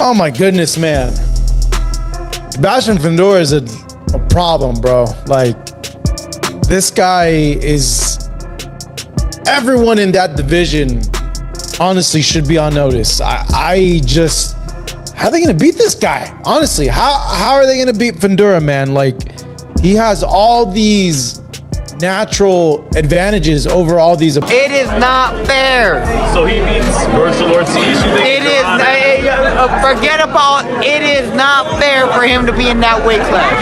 Oh my goodness, man. Sebastian Fondora is a problem, bro. Like, this guy is... Everyone in that division honestly should be on notice. I just... How are they gonna beat this guy? Honestly, how are they gonna beat Fundora, man? Like, he has all these natural advantages over all these. It is not fair. So he beats Virtual Ortiz. It is. Forget about. It is not fair for him to be in that weight class.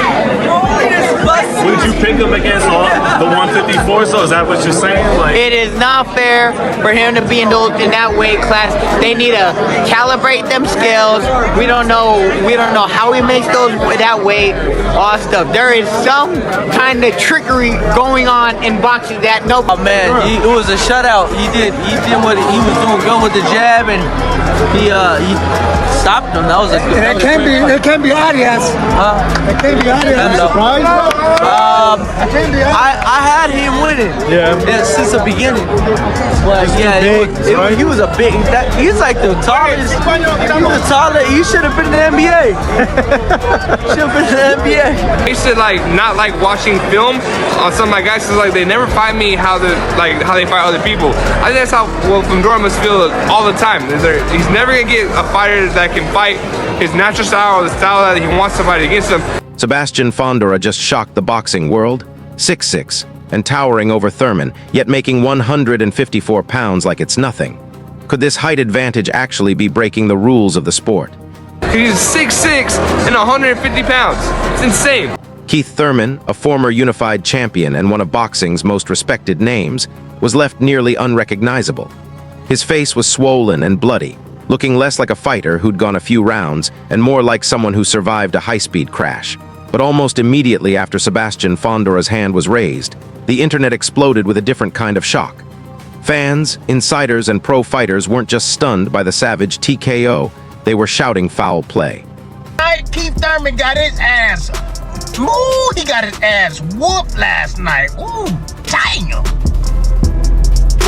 Would you pick him against the 154? So is that what you're saying? Like, it is not fair for him to be in that weight class. They need to calibrate them skills. We don't know how he makes that weight. All stuff. There is some kind of trickery going on in boxing that no. Oh man, it was a shutout. He did what he was doing good with the jab, and he stopped him. That was a good. It can't be Arias. It can't be Arias. Surprise? I had him winning. Yeah, since the beginning. But yeah, he was a big. He's like the tallest. He was taller. He should have been in the NBA. Should have been in the NBA. I used to not like watching film on some of my guys. Cause like they never find me how they fight other people. I think that's how Fundora must feel all the time. He's never gonna get a fighter that can fight his natural style or the style that he wants to fight against him. Sebastian Fondora just shocked the boxing world, 6'6", and towering over Thurman, yet making 154 pounds like it's nothing. Could this height advantage actually be breaking the rules of the sport? He's 6'6" and 150 pounds. It's insane. Keith Thurman, a former unified champion and one of boxing's most respected names, was left nearly unrecognizable. His face was swollen and bloody, looking less like a fighter who'd gone a few rounds and more like someone who survived a high-speed crash. But almost immediately after Sebastian Fondora's hand was raised, the internet exploded with a different kind of shock. Fans, insiders, and pro fighters weren't just stunned by the savage TKO, they were shouting foul play. Keith Thurman got his ass. Ooh, he got his ass whooped last night. Ooh, damn.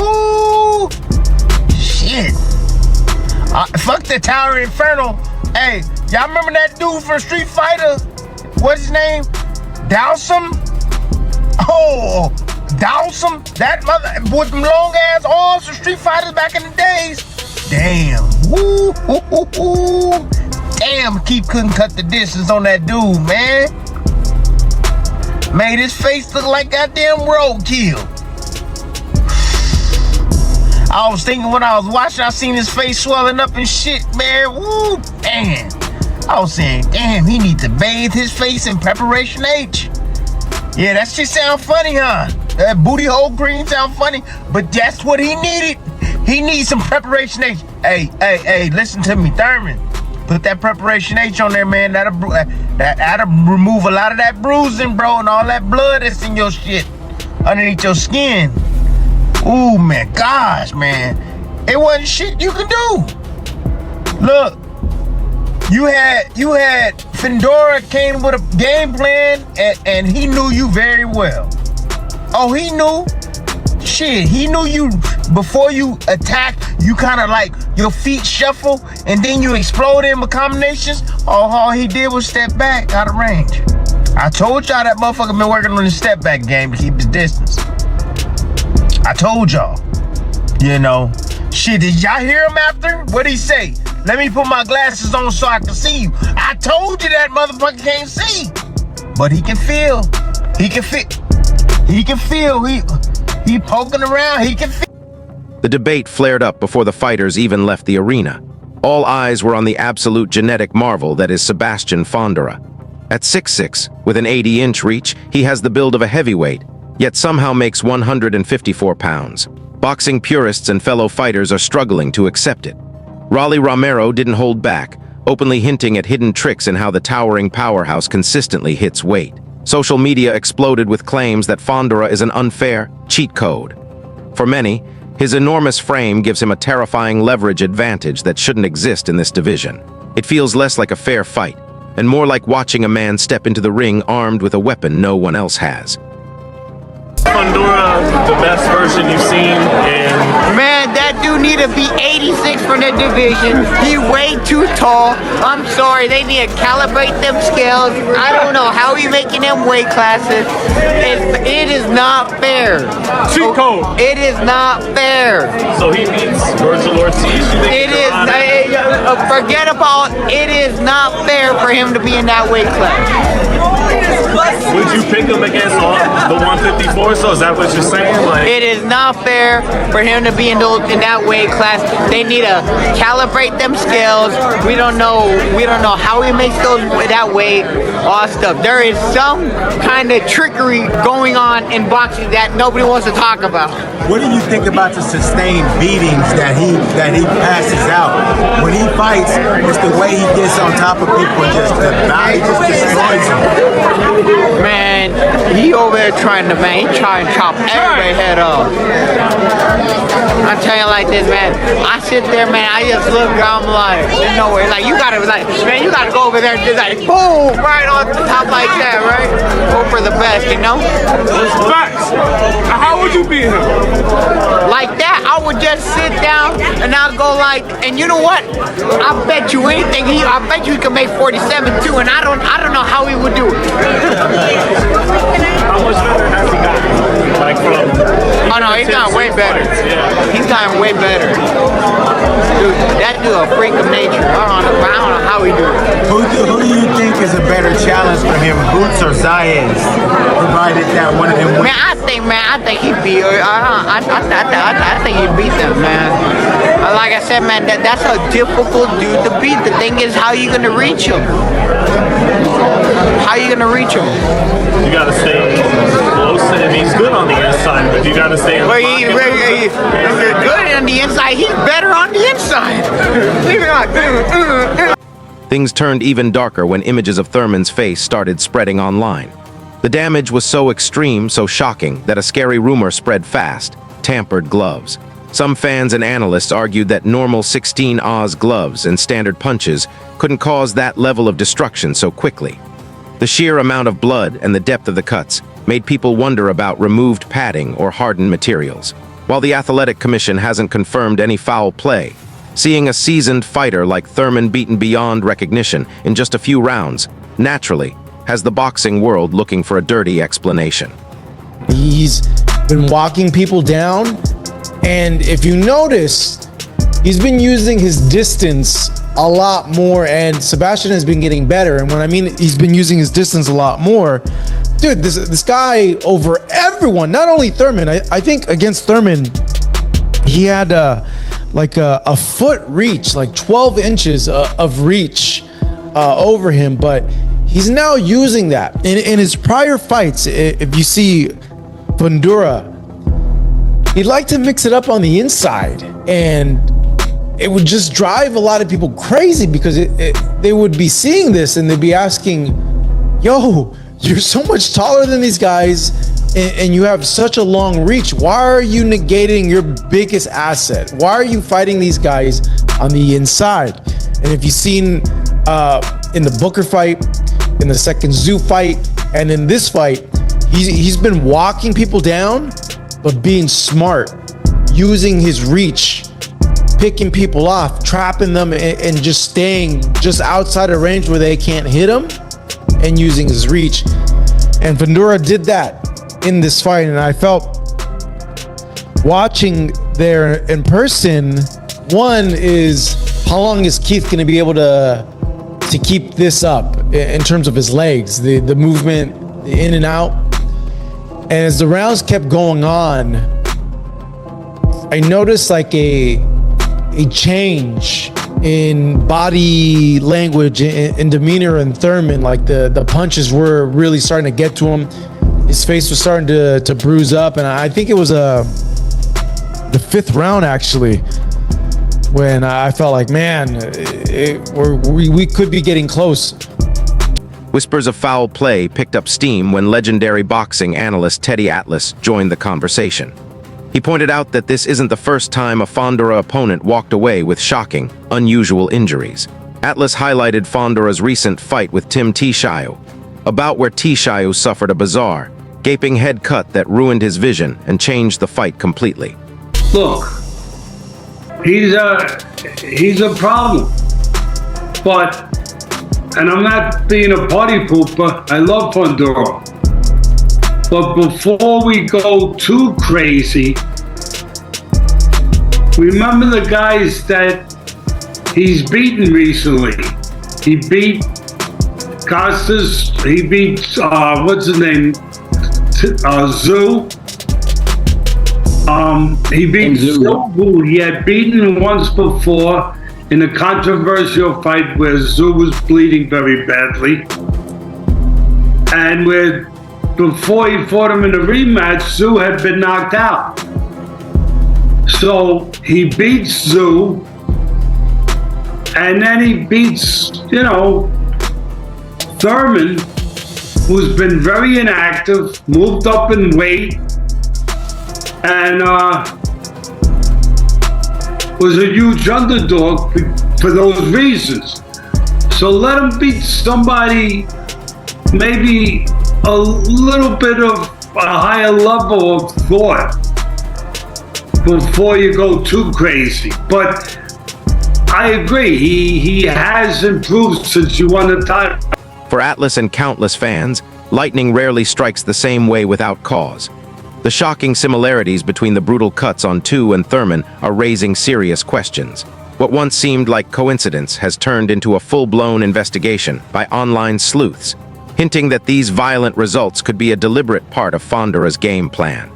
Ooh, shit. Fuck the Tower Inferno. Hey, y'all remember that dude from Street Fighter? What's his name? Dowsum? Oh, Dowsum? That mother with them long ass arms from Street Fighters back in the days. Damn. Woo, ooh, ooh, ooh. Damn, Keith couldn't cut the distance on that dude, man. Made his face look like goddamn roadkill. I was thinking when I was watching, I seen his face swelling up and shit, man. Woo, damn. I was saying, damn, he needs to bathe his face in Preparation H. Yeah, that shit sound funny, huh? That booty hole green sound funny, but that's what he needed. He needs some Preparation H. Hey, listen to me, Thurman. Put that Preparation H on there, man. That'll remove a lot of that bruising, bro, and all that blood that's in your shit underneath your skin. Ooh, man, gosh, man. It wasn't shit you could do. Look, you had Fundora came with a game plan, and he knew you very well. Oh, he knew. Shit, he knew you before you attack. You kind of like your feet shuffle, and then you explode in combinations. All he did was step back out of range. I told y'all that motherfucker been working on his step back game to keep his distance. I told y'all. You know. Shit, did y'all hear him after? What'd he say? Let me put my glasses on so I can see you. I told you that motherfucker can't see. But he can feel. He can feel. He can feel. He poking around. He can feel. The debate flared up before the fighters even left the arena. All eyes were on the absolute genetic marvel that is Sebastian Fondora. At 6'6", with an 80-inch reach, he has the build of a heavyweight, yet somehow makes 154 pounds. Boxing purists and fellow fighters are struggling to accept it. Rolly Romero didn't hold back, openly hinting at hidden tricks in how the towering powerhouse consistently hits weight. Social media exploded with claims that Fundora is an unfair cheat code. For many, his enormous frame gives him a terrifying leverage advantage that shouldn't exist in this division. It feels less like a fair fight, and more like watching a man step into the ring armed with a weapon no one else has. Fundora the best version you've seen? And Man, that dude need to be 86 from the division. He way too tall. I'm sorry, they need to calibrate them scales. I don't know how he making them weight classes. It is not fair. cheat code. It is not fair. So he beats Virgil Ortiz. You think It is. Forget about. It is not fair for him to be in that weight class. Would you pick him against the 154? So is that what you're saying? Like, It is not fair for him to be in that weight class. They need to calibrate them scales. We don't know how he makes those that weight. All stuff. There is some kind of trickery going on in boxing that nobody wants to talk about. What do you think about the sustained beatings that he passes out when he fights? It's the way he gets on top of people and just the body just destroys him. Man, he over there trying to chop everybody's head off. I'm telling you like this, man. I sit there, man. I just look around, I'm like, there's no way. Like you gotta go over there and just like boom, right on the top like that, right? Hope for the best, you know. Facts. How would you beat him? Like that, I would just sit down and I'll go like, and you know what? I bet you anything. I bet you he could make 47 too, and I don't know how he would do it. how much better has he gotten? Like from? Oh no, he's gotten way better. He's gotten way better. Dude, that dude a freak of nature. I don't know how he do it. Who do you think is a better challenge for him, Boots or Zayas? Provided that one of them wins. Man, I think he beat. I think he beat them, man. Like I said, man, that's a difficult dude to beat. The thing is, how you gonna reach him? How you gonna reach him? You gotta stay close to him. He's good on the inside, but you gotta stay in the He's good on the inside. He's better on the inside. Things turned even darker when images of Thurman's face started spreading online. The damage was so extreme, so shocking, that a scary rumor spread fast: tampered gloves. Some fans and analysts argued that normal 16 Oz gloves and standard punches couldn't cause that level of destruction so quickly. The sheer amount of blood and the depth of the cuts made people wonder about removed padding or hardened materials. While the Athletic Commission hasn't confirmed any foul play, seeing a seasoned fighter like Thurman beaten beyond recognition in just a few rounds naturally has the boxing world looking for a dirty explanation. He's been walking people down, and if you notice, he's been using his distance a lot more, and Sebastian has been getting better. And when I mean he's been using his distance a lot more, dude, this guy over everyone, not only Thurman, I think against Thurman, he had a foot reach, like 12 inches of reach over him, but he's now using that. In his prior fights, if you see Fundora, he'd like to mix it up on the inside, and it would just drive a lot of people crazy because they would be seeing this and they'd be asking, yo, you're so much taller than these guys and you have such a long reach. Why are you negating your biggest asset? Why are you fighting these guys on the inside? And if you've seen in the Booker fight, in the second Zoo fight, and in this fight, he's been walking people down, but being smart, using his reach, picking people off, trapping them, and just staying just outside of range where they can't hit him, and using his reach. And Fundora did that in this fight, and I felt watching there in person, one is, how long is Keith going to be able to keep this up in terms of his legs, the movement, the in and out? And as the rounds kept going on, I noticed like a change in body language and demeanor in Thurman. Like the punches were really starting to get to him. His face was starting to bruise up, and I think it was the fifth round actually when I felt like, man, we could be getting close. Whispers of foul play picked up steam when legendary boxing analyst Teddy Atlas joined the conversation. He pointed out that this isn't the first time a Fundora opponent walked away with shocking, unusual injuries. Atlas highlighted Fondora's recent fight with Tim Tishayu, a bout where Tishayu suffered a bizarre, gaping head cut that ruined his vision and changed the fight completely. Look, he's a problem. But, and I'm not being a party pooper, I love Fundora. But before we go too crazy, remember the guys that he's beaten recently. He beat Costas, he beat, what's his name, Zoo. He beat Zoo, who he had beaten once before in a controversial fight where Zoo was bleeding very badly. And before he fought him in a rematch, Zoo had been knocked out. So he beats Zoo, and then he beats, Thurman, who's been very inactive, moved up in weight, and was a huge underdog for those reasons. So let him beat somebody maybe a little bit of a higher level of thought before you go too crazy. But I agree, he has improved since you won the title. For Atlas and countless fans, lightning rarely strikes the same way without cause. The shocking similarities between the brutal cuts on Tu and Thurman are raising serious questions. What once seemed like coincidence has turned into a full-blown investigation by online sleuths, hinting that these violent results could be a deliberate part of Fondora's game plan.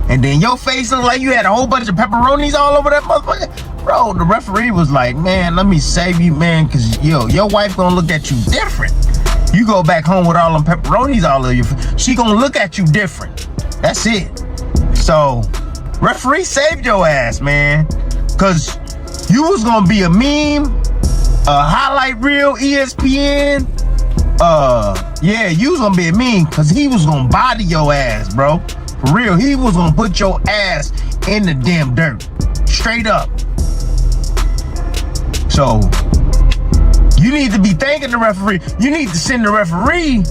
And then your face looked like you had a whole bunch of pepperonis all over that motherfucker. Bro, the referee was like, man, let me save you, man, because, your wife gonna look at you different. You go back home with all them pepperonis all over you. She gonna look at you different. That's it. So, referee saved your ass, man. Because you was gonna be a meme, a highlight reel, ESPN. Yeah, you was gonna be a meme because he was gonna body your ass, bro. For real, he was gonna put your ass in the damn dirt. Straight up. So, you need to be thanking the referee. You need to send the referee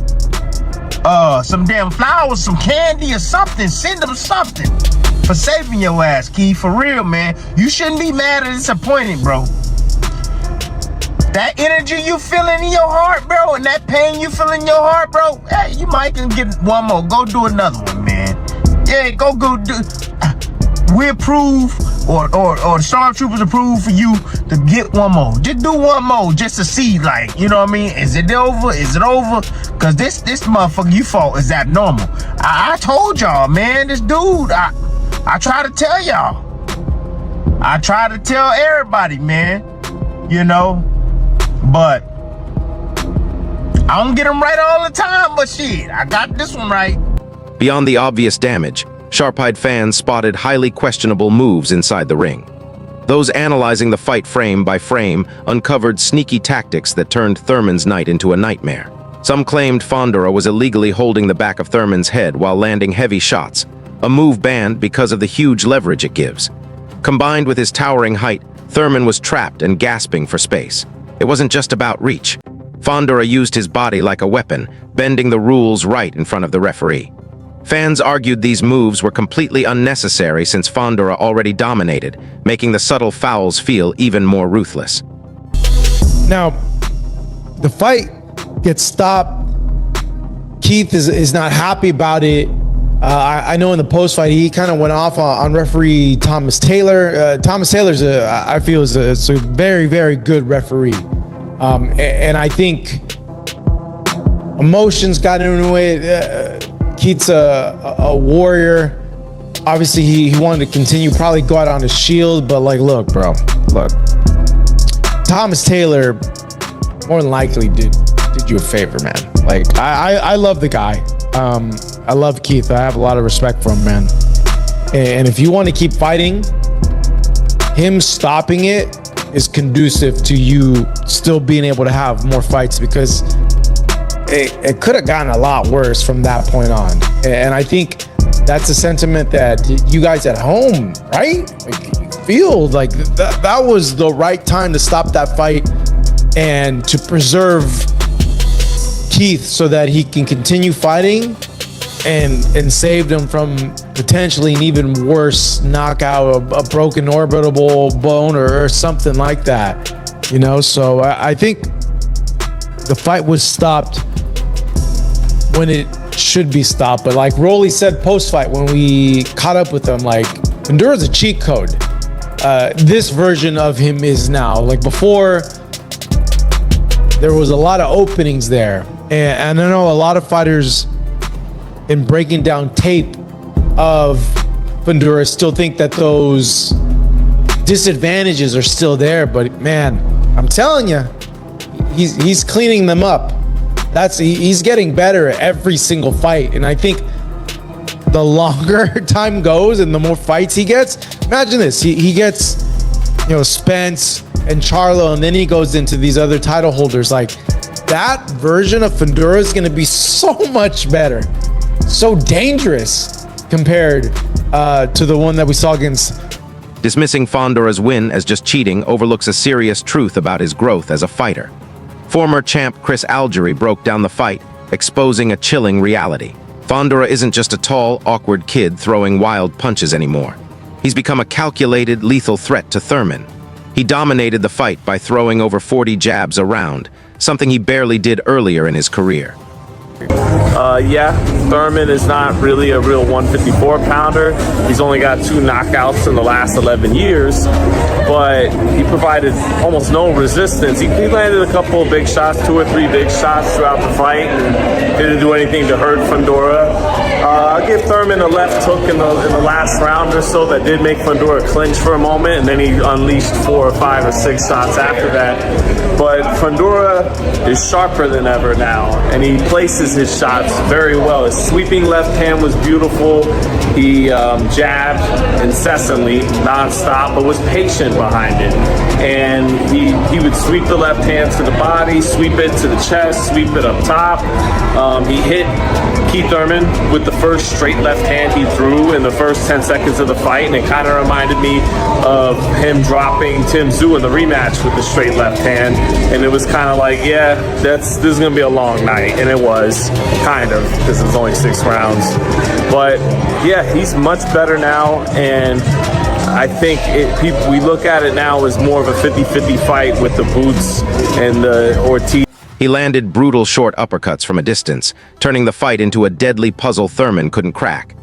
some damn flowers, some candy or something. Send them something for saving your ass, Keith. For real, man. You shouldn't be mad or disappointed, bro. That energy you feeling in your heart, bro, and that pain you feel in your heart, bro, hey, you might can get one more. Go do another one, man. Yeah, go do. We approve, or the stormtroopers approve for you to get one more. Just do one more, just to see, like, you know what I mean? Is it over? Is it over? Cause this motherfucker you fought is abnormal. I told y'all, man. This dude, I try to tell y'all. I try to tell everybody, man. But I don't get them right all the time. But shit, I got this one right. Beyond the obvious damage, sharp-eyed fans spotted highly questionable moves inside the ring. Those analyzing the fight frame by frame uncovered sneaky tactics that turned Thurman's night into a nightmare. Some claimed Fondora was illegally holding the back of Thurman's head while landing heavy shots, a move banned because of the huge leverage it gives. Combined with his towering height, Thurman was trapped and gasping for space. It wasn't just about reach. Fondora used his body like a weapon, bending the rules right in front of the referee. Fans argued these moves were completely unnecessary since Fondora already dominated, making the subtle fouls feel even more ruthless. Now, the fight gets stopped. Keith is not happy about it. I know in the post-fight, he kind of went off on referee Thomas Taylor. Thomas Taylor's, I feel, is a very, very good referee. And I think emotions got into it. Keith's a warrior. Obviously, he wanted to continue, probably go out on his shield, but like, look, bro, look. Thomas Taylor more than likely did you a favor, man. Like, I love the guy. I love Keith. I have a lot of respect for him, man. And if you want to keep fighting, him stopping it is conducive to you still being able to have more fights, because it could have gotten a lot worse from that point on. And I think that's a sentiment that you guys at home, right? Like, feel like that was the right time to stop that fight and to preserve Keith so that he can continue fighting and saved him from potentially an even worse knockout, a broken orbital bone or something like that, you know. So I think the fight was stopped when it should be stopped. But like Rolly said post-fight when we caught up with him, like, Fundora's a cheat code. This version of him is now. Like before, there was a lot of openings there. And I know a lot of fighters in breaking down tape of Fundora still think that those disadvantages are still there. But man, I'm telling you, he's cleaning them up. He's getting better at every single fight. And I think the longer time goes and the more fights he gets, imagine this, he gets, you know, Spence and Charlo, and then he goes into these other title holders. Like, that version of Fundora is going to be so much better, so dangerous compared to the one that we saw against. Dismissing Fondora's win as just cheating overlooks a serious truth about his growth as a fighter. Former champ Chris Algieri broke down the fight, exposing a chilling reality. Fondora isn't just a tall, awkward kid throwing wild punches anymore. He's become a calculated, lethal threat to Thurman. He dominated the fight by throwing over 40 jabs around, something he barely did earlier in his career. Yeah, Thurman is not really a real 154-pounder. He's only got 2 knockouts in the last 11 years, but he provided almost no resistance. He landed a couple of big shots, 2 or 3 big shots throughout the fight, and didn't do anything to hurt Fundora. I'll give Thurman a left hook in the last round or so that did make Fundora clinch for a moment, and then he unleashed 4 or 5 or 6 shots after that. But Fundora is sharper than ever now, and he places his shots very well. His sweeping left hand was beautiful. He jabbed incessantly, nonstop, but was patient behind it. And he would sweep the left hand to the body, sweep it to the chest, sweep it up top. He hit Keith Thurman with the first straight left hand he threw in the first 10 seconds of the fight, and it kind of reminded me of him dropping Tim Tszyu in the rematch with the straight left hand. And it was kind of like, yeah, this is going to be a long night. And it was, kind of, because it was only 6 rounds. But yeah, he's much better now, and I think we look at it now as more of a 50-50 fight with the boots and the Ortiz. He landed brutal short uppercuts from a distance, turning the fight into a deadly puzzle Thurman couldn't crack.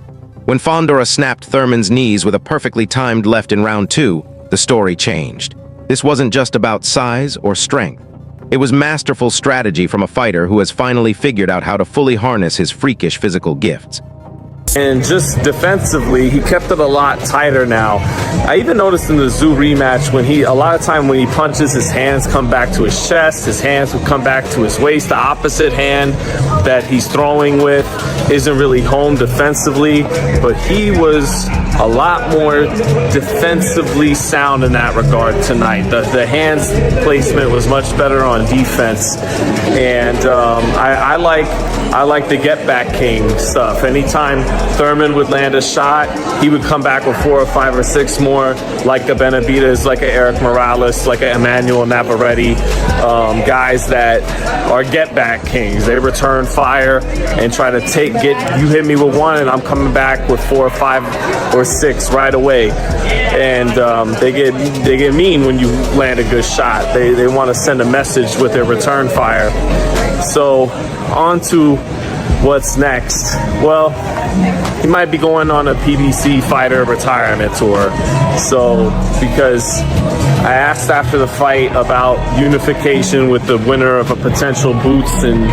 When Fondora snapped Thurman's knees with a perfectly timed left in round 2, the story changed. This wasn't just about size or strength. It was masterful strategy from a fighter who has finally figured out how to fully harness his freakish physical gifts. And just defensively, he kept it a lot tighter now. I even noticed in the Tszyu rematch a lot of time when he punches, his hands come back to his chest, his hands would come back to his waist. The opposite hand that he's throwing with isn't really home defensively, but he was a lot more defensively sound in that regard tonight. The hands placement was much better on defense, and I like the get back king stuff. Anytime Thurman would land a shot, he would come back with 4 or 5 or 6 more, like a Benavidez, like a Eric Morales, like a Emmanuel Navarrete, guys that are get back kings. They return fire and try to you hit me with 1 and I'm coming back with 4 or 5 or 6 right away. And they get mean when you land a good shot. They want to send a message with their return fire. So on to what's next. Well, he might be going on a PBC fighter retirement tour. So, because I asked after the fight about unification with the winner of a potential Boots and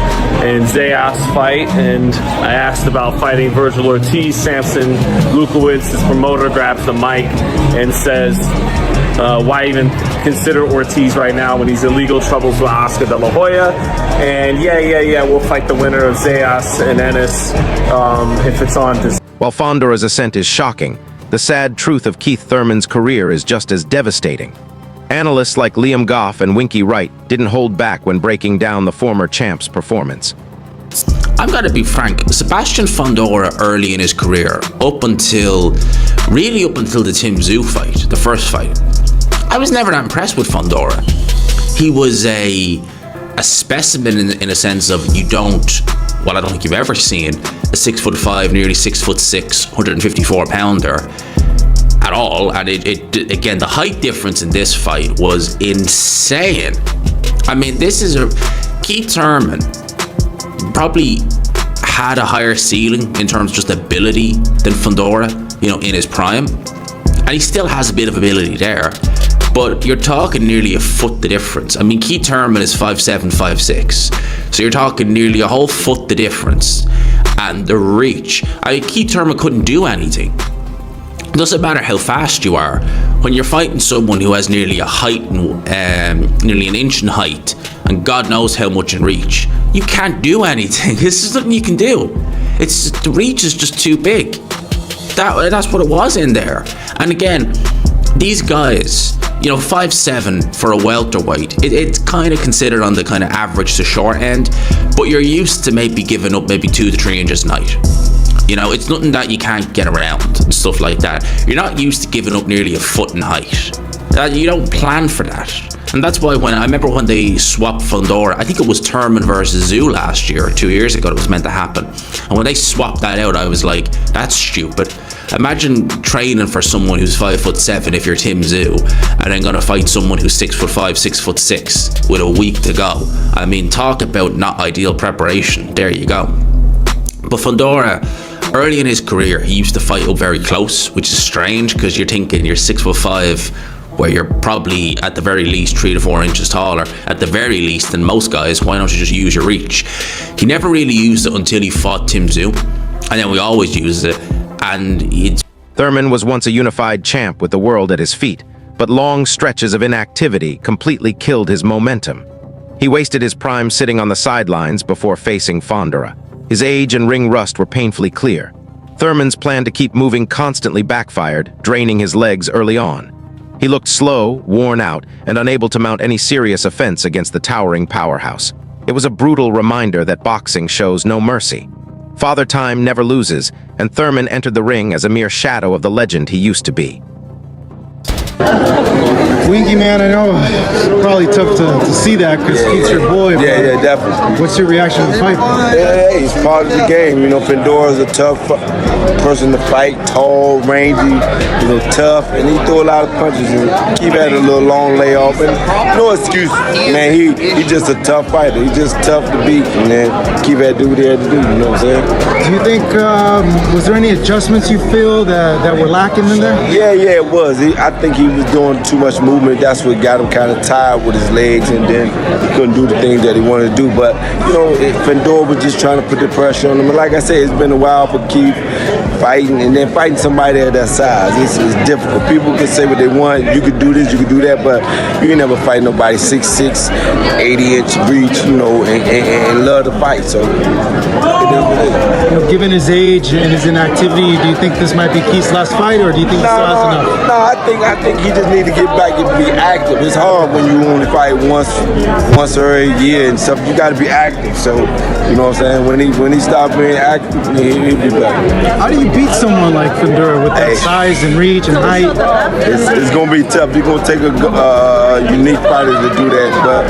Zayas fight, and I asked about fighting Virgil Ortiz. Samson Lukowitz, his promoter, grabs the mic and says, why even consider Ortiz right now when he's in legal troubles with Oscar De La Hoya? And yeah, we'll fight the winner of Zayas and Ennis if it's on this. While Fondora's ascent is shocking, the sad truth of Keith Thurman's career is just as devastating. Analysts like Liam Goff and Winky Wright didn't hold back when breaking down the former champ's performance. I've got to be frank, Sebastian Fondora early in his career, up until the Tim Tszyu fight, the first fight, I was never that impressed with Fundora. He was a specimen in a sense of I don't think you've ever seen a 6'5", nearly 6'6", 154 pounder at all. And it again, the height difference in this fight was insane. I mean, this is Keith Thurman probably had a higher ceiling in terms of just ability than Fundora, in his prime. And he still has a bit of ability there. But you're talking nearly a foot the difference. I mean, Keith Thurman is 5'7", 5'6". So you're talking nearly a whole foot the difference. And the reach. Keith Thurman couldn't do anything. It doesn't matter how fast you are. When you're fighting someone who has nearly nearly an inch in height, and God knows how much in reach, you can't do anything. This is nothing you can do. The reach is just too big. That's what it was in there. And again, these guys, 5'7" for a welterweight, it's kind of considered on the kind of average to short end, but you're used to maybe giving up maybe 2 to 3 inches a night. It's nothing that you can't get around and stuff like that. You're not used to giving up nearly a foot in height. You don't plan for that. And that's why I remember when they swapped Fundora, I think it was Thurman versus Zoo last year or 2 years ago, it was meant to happen. And when they swapped that out, I was like, that's stupid. Imagine training for someone who's 5'7" if you're Tim Zoo, and then gonna fight someone who's 6'5", 6'6" with a week to go. I mean, talk about not ideal preparation. There you go. But Fundora, early in his career, he used to fight up very close, which is strange because you're thinking you're 6'5", where you're probably at the very least 3 to 4 inches taller, at the very least than most guys. Why don't you just use your reach? He never really used it until he fought Tim Zoo, and then we always used it. And Thurman was once a unified champ with the world at his feet, but long stretches of inactivity completely killed his momentum. He wasted his prime sitting on the sidelines before facing Fondora. His age and ring rust were painfully clear. Thurman's plan to keep moving constantly backfired, draining his legs early on. He looked slow, worn out, and unable to mount any serious offense against the towering powerhouse. It was a brutal reminder that boxing shows no mercy. Father Time never loses, and Thurman entered the ring as a mere shadow of the legend he used to be. Winky, man, I know it's probably tough to see that because Keith's your boy. Yeah, definitely. What's your reaction to the fight? Yeah, he's part of the game. Fundora's a tough person to fight, tall, rangy, tough, and he threw a lot of punches. And Keith had a little long layoff, and no excuse, man. He just a tough fighter. He's just tough to beat, and then Keith had to do what he had to do. You know what I'm saying? Do you think was there any adjustments you feel that were lacking in there? Yeah, it was. I think he was doing too much movement. That's what got him kind of tired with his legs, and then he couldn't do the things that he wanted to do. But Fundora was just trying to put the pressure on him. And like I said, it's been a while for Keith fighting, and then fighting somebody at that size. It's difficult. People can say what they want. You could do this, you could do that, but you can never fight nobody 6'6", 80-inch reach, and love to fight. So given his age and his inactivity, do you think this might be Keith's last fight, or do you think he still has enough? No, I think he just need to get back and be active. It's hard when you only fight once every year and stuff. You got to be active. So you know what I'm saying. When he stops being active, he'll be back. How do you beat someone like Fundora with that size and reach and height? It's gonna be tough. You're gonna take a unique fighter to do that. But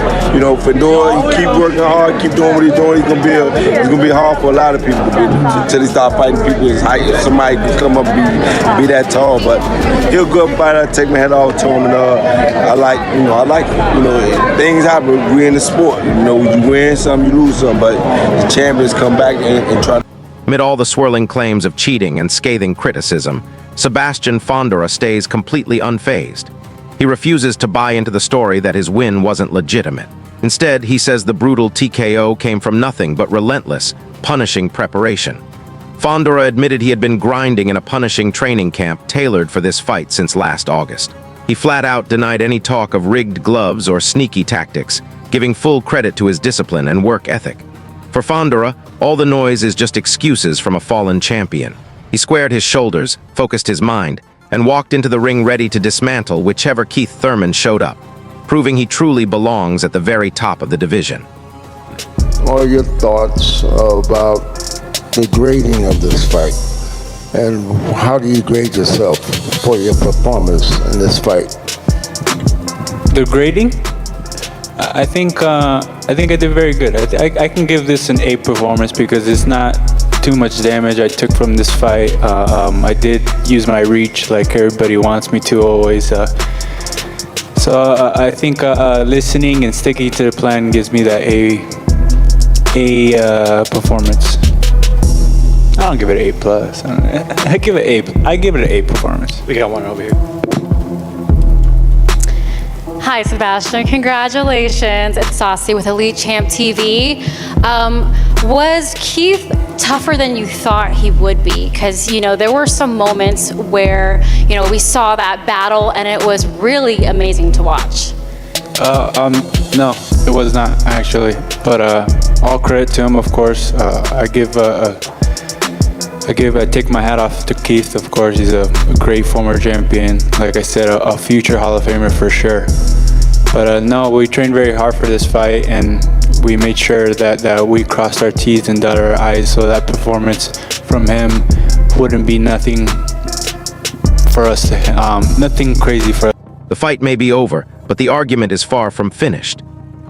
Fundora, he keep working hard, keep doing what he's doing. It's gonna be hard for a lot of people to beat him until he start fighting people his height. If somebody can come up and be that tall, but he'll go up fighter, take my head off to him, and I like things happen. We're in the sport. You win some, you lose some, but the champions come back and try. Amid all the swirling claims of cheating and scathing criticism, Sebastian Fondora stays completely unfazed. He refuses to buy into the story that his win wasn't legitimate. Instead, he says the brutal TKO came from nothing but relentless, punishing preparation. Fondora admitted he had been grinding in a punishing training camp tailored for this fight since last August. He flat out denied any talk of rigged gloves or sneaky tactics, giving full credit to his discipline and work ethic. For Fondora, all the noise is just excuses from a fallen champion. He squared his shoulders, focused his mind, and walked into the ring ready to dismantle whichever Keith Thurman showed up, proving he truly belongs at the very top of the division. What are your thoughts about the grading of this fight? And how do you grade yourself for your performance in this fight? The grading? I think I did very good. I can give this an A performance because it's not too much damage I took from this fight. I did use my reach like everybody wants me to always. So I think listening and sticking to the plan gives me that A performance. I don't give it an A+. I give it an A performance. We got one over here. Hi, Sebastian. Congratulations. It's Saucy with Elite Champ TV. Was Keith tougher than you thought he would be? Because, you know, there were some moments where, you know, we saw that battle and it was really amazing to watch. No, it was not actually. But all credit to him, of course. I take my hat off to Keith, of course. He's a great former champion. Like I said, a future Hall of Famer for sure. But no, we trained very hard for this fight, and we made sure that we crossed our T's and dotted our I's, so that performance from him wouldn't be nothing for us, nothing crazy for us. The fight may be over, but the argument is far from finished.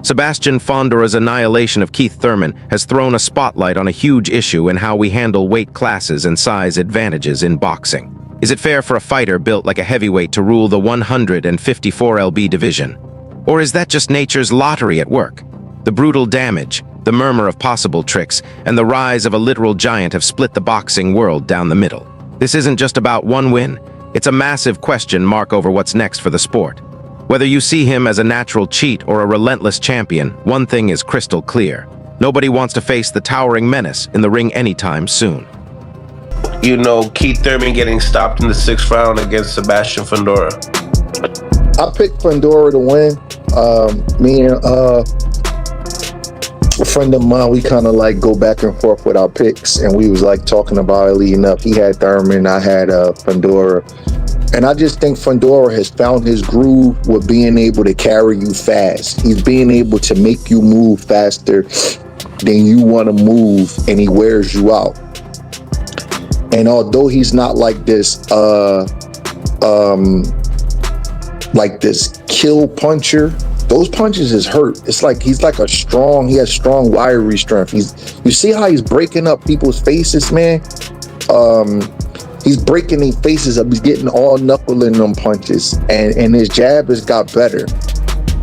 Sebastian Fondora's annihilation of Keith Thurman has thrown a spotlight on a huge issue in how we handle weight classes and size advantages in boxing. Is it fair for a fighter built like a heavyweight to rule the 154 lb division? Or is that just nature's lottery at work? The brutal damage, the murmur of possible tricks, and the rise of a literal giant have split the boxing world down the middle. This isn't just about one win, it's a massive question mark over what's next for the sport. Whether you see him as a natural cheat or a relentless champion, one thing is crystal clear. Nobody wants to face the towering menace in the ring anytime soon. You know, Keith Thurman getting stopped in the 6th round against Sebastian Fondora. I picked Fundora to win. Me and a friend of mine, we kind of like go back and forth with our picks, and we was like talking about it leading up. He had Thurman, I had Fundora, and I just think Fundora has found his groove with being able to carry you fast. He's being able to make you move faster than you want to move, and he wears you out. And although he's not like this kill puncher, those punches is hurt. It's like he has strong wiry strength. You see how he's breaking up people's faces, man? He's breaking their faces up. He's getting all knuckling them punches, and his jab has got better.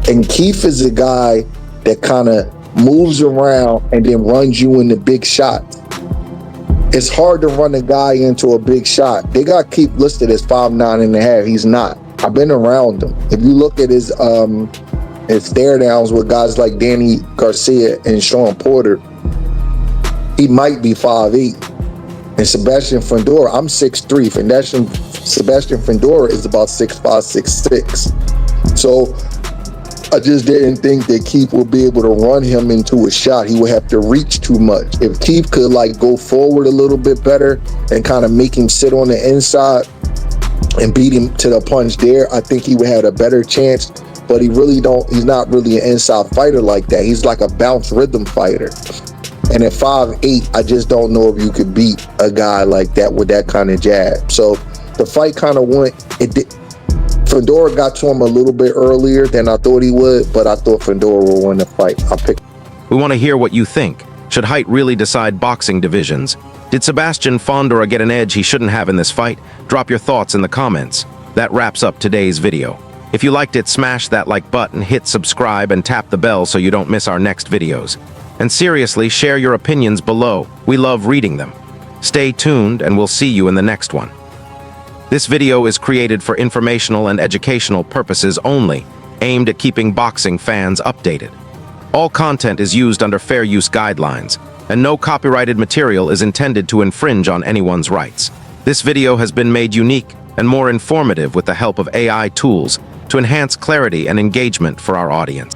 And Keith is a guy that kind of moves around and then runs you into big shots. It's hard to run a guy into a big shot. They got Keith listed as 5'9.5". He's not. I've been around him. If you look at his stare downs with guys like Danny Garcia and Sean Porter, he might be 5'8". And Sebastian Fondora, I'm 6'3". Sebastian Fondora is about 6'5", 6'6". So I just didn't think that Keith would be able to run him into a shot. He would have to reach too much. If Keith could like go forward a little bit better and kind of make him sit on the inside and beat him to the punch there, I think he would have a better chance. But he's not really an inside fighter like that. He's like a bounce rhythm fighter. And at 5'8", I just don't know if you could beat a guy like that with that kind of jab. So the fight kind of Fundora got to him a little bit earlier than I thought he would, but I thought Fundora would win the fight. We want to hear what you think. Should height really decide boxing divisions? Did Sebastian Fondora get an edge he shouldn't have in this fight? Drop your thoughts in the comments. That wraps up today's video. If you liked it, smash that like button, hit subscribe, and tap the bell so you don't miss our next videos. And seriously, share your opinions below. We love reading them. Stay tuned, and we'll see you in the next one. This video is created for informational and educational purposes only, aimed at keeping boxing fans updated. All content is used under fair use guidelines, and no copyrighted material is intended to infringe on anyone's rights. This video has been made unique and more informative with the help of AI tools to enhance clarity and engagement for our audience.